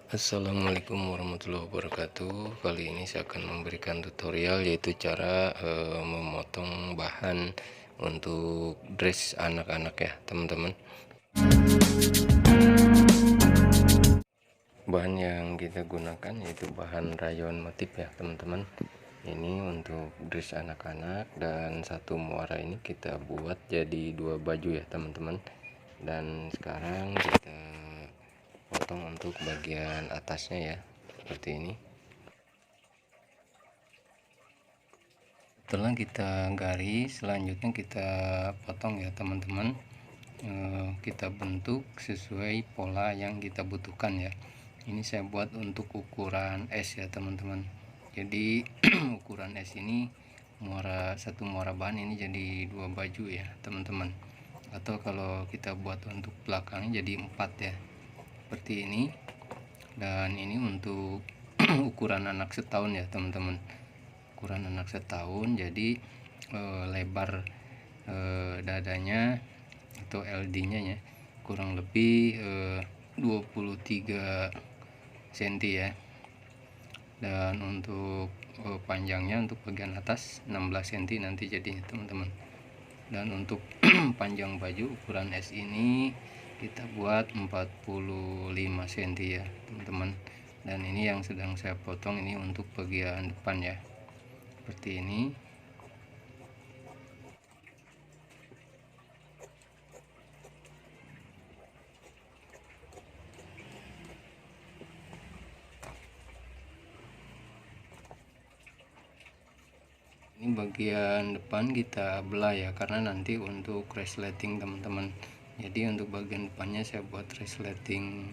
Assalamualaikum warahmatullahi wabarakatuh. Kali ini saya akan memberikan tutorial yaitu cara memotong bahan untuk dress anak-anak ya teman-teman. Bahan yang kita gunakan yaitu bahan rayon motif ya teman-teman. Ini untuk dress anak-anak, dan satu muara ini kita buat jadi 2 baju ya teman-teman. Dan sekarang kita potong untuk bagian atasnya ya, seperti ini. Setelah kita garis, selanjutnya kita potong ya teman-teman. Kita bentuk sesuai pola yang kita butuhkan ya. Ini saya buat untuk ukuran S ya teman-teman. Jadi ukuran S ini satu muara bahan ini jadi 2 baju ya teman-teman. Atau kalau kita buat untuk belakangnya jadi 4 ya, seperti ini. Dan ini untuk ukuran anak setahun ya teman-teman. Ukuran anak setahun, jadi lebar dadanya atau LD-nya ya kurang lebih 23 cm ya. Dan untuk panjangnya untuk bagian atas 16 cm nanti jadinya teman-teman. Dan untuk panjang baju ukuran S ini kita buat 45 cm ya teman-teman. Dan ini yang sedang saya potong ini untuk bagian depan ya, seperti ini. Ini bagian depan kita belah ya, karena nanti untuk resleting teman-teman. Jadi untuk bagian depannya saya buat resleting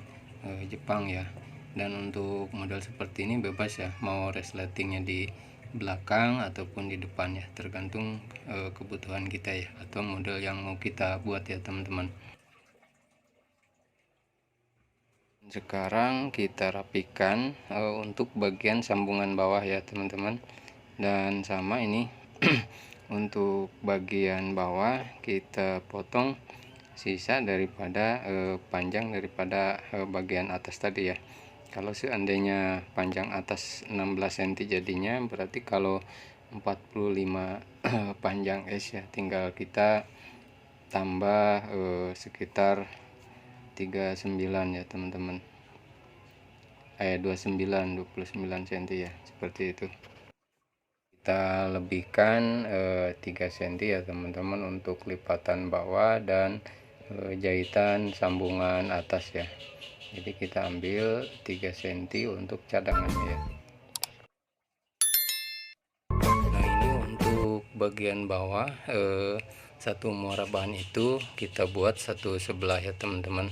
Jepang ya. Dan untuk model seperti ini bebas ya, mau resletingnya di belakang ataupun di depan ya, tergantung kebutuhan kita ya, atau model yang mau kita buat ya teman-teman. Sekarang kita rapikan untuk bagian sambungan bawah ya teman-teman. Dan sama ini untuk bagian bawah kita potong sisa daripada panjang daripada bagian atas tadi ya. Kalau seandainya panjang atas 16 cm jadinya, berarti kalau 45 panjang S ya, tinggal kita tambah sekitar 39 ya teman-teman. 29 cm ya, seperti itu. Kita lebihkan 3 cm ya teman-teman untuk lipatan bawah dan jahitan sambungan atas ya. Jadi kita ambil 3 cm untuk cadangannya ya. Nah, ini untuk bagian bawah satu muara bahan itu kita buat satu sebelah ya teman-teman.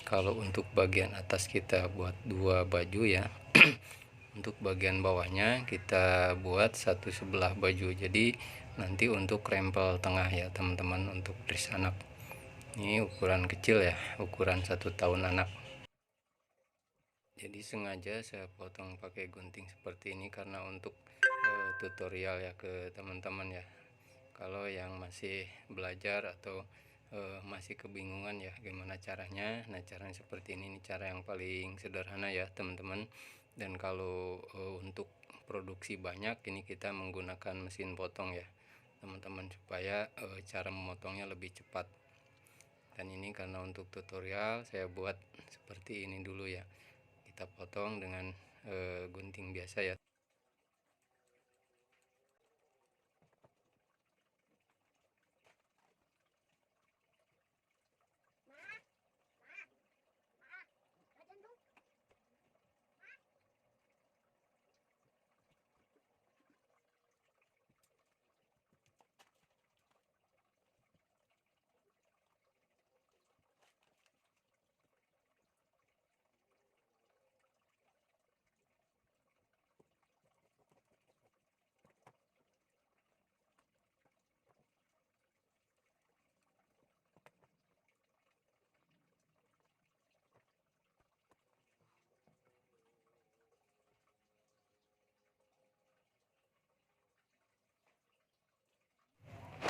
Kalau untuk bagian atas kita buat 2 baju ya. Untuk bagian bawahnya kita buat satu sebelah baju, jadi nanti untuk rempel tengah ya teman-teman, untuk dress anak. Ini ukuran kecil ya, ukuran 1 tahun anak. Jadi sengaja saya potong pakai gunting seperti ini karena untuk tutorial ya ke teman-teman ya. Kalau yang masih belajar atau masih kebingungan ya gimana caranya, nah caranya seperti ini cara yang paling sederhana ya teman-teman. Dan kalau untuk produksi banyak, ini kita menggunakan mesin potong ya teman-teman, supaya cara memotongnya lebih cepat. Dan ini karena untuk tutorial saya buat seperti ini dulu ya, kita potong dengan gunting biasa ya.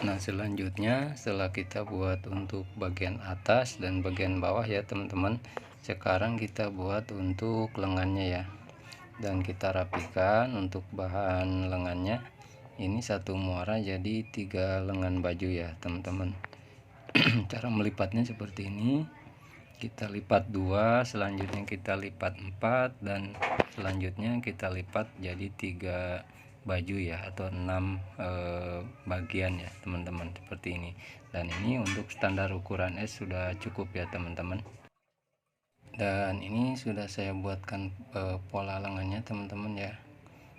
Nah, selanjutnya setelah kita buat untuk bagian atas dan bagian bawah ya teman-teman, sekarang kita buat untuk lengannya ya, dan kita rapikan untuk bahan lengannya. Ini satu muara jadi 3 lengan baju ya teman-teman. Cara melipatnya seperti ini, kita lipat 2, selanjutnya kita lipat 4, dan selanjutnya kita lipat jadi 3 baju ya, atau 6 bagian ya teman-teman, seperti ini. Dan ini untuk standar ukuran S sudah cukup ya teman-teman. Dan ini sudah saya buatkan pola lengannya teman-teman ya,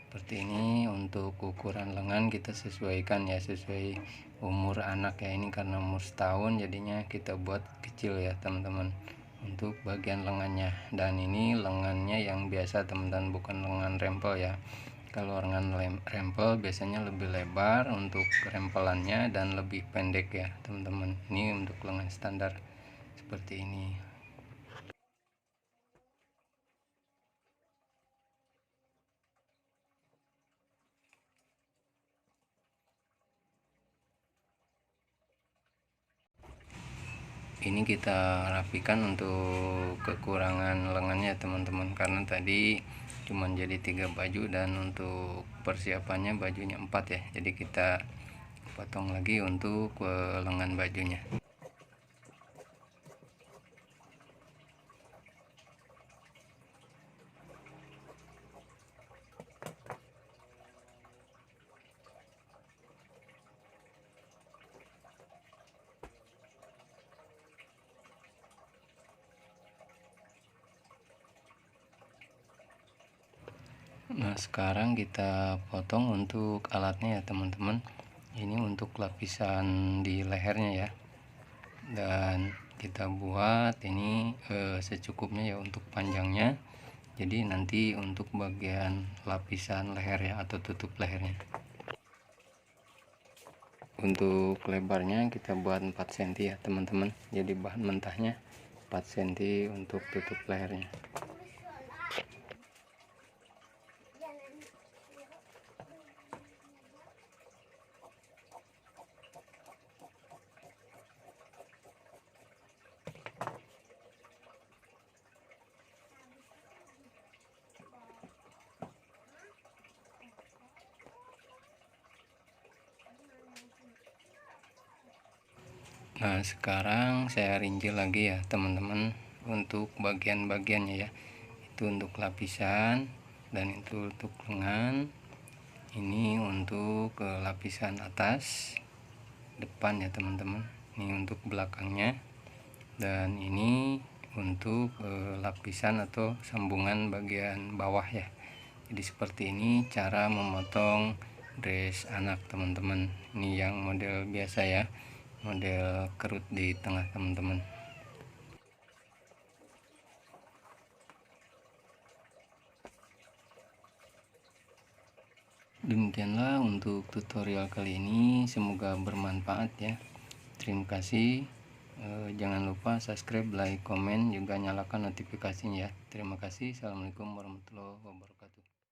seperti ini. Untuk ukuran lengan kita sesuaikan ya, sesuai umur anak ya. Ini karena umur setahun jadinya kita buat kecil ya teman-teman untuk bagian lengannya. Dan ini lengannya yang biasa teman-teman, bukan lengan rempel ya. Kalau lengan rempel biasanya lebih lebar untuk rempelannya dan lebih pendek ya teman-teman. Ini untuk lengan standar seperti ini. Ini kita rapikan untuk kekurangan lengannya teman-teman, karena tadi cuman jadi 3 baju dan untuk persiapannya bajunya 4 ya, jadi kita potong lagi untuk lengan bajunya. Nah, sekarang kita potong untuk alatnya ya teman-teman. Ini untuk lapisan di lehernya ya, dan kita buat ini secukupnya ya untuk panjangnya. Jadi nanti untuk bagian lapisan leher ya, atau tutup lehernya. Untuk lebarnya kita buat 4 cm ya teman-teman, jadi bahan mentahnya 4 cm untuk tutup lehernya. Nah, sekarang saya rinci lagi ya teman-teman untuk bagian-bagiannya ya. Itu untuk lapisan, dan itu untuk lengan. Ini untuk lapisan atas depan ya teman-teman. Ini untuk belakangnya, dan ini untuk lapisan atau sambungan bagian bawah ya. Jadi seperti ini cara memotong dress anak teman-teman. Ini yang model biasa ya, model kerut di tengah teman-teman. Demikianlah untuk tutorial kali ini, semoga bermanfaat ya. Terima kasih. Jangan lupa subscribe, like, komen, juga nyalakan notifikasinya ya. Terima kasih. Assalamualaikum warahmatullahi wabarakatuh.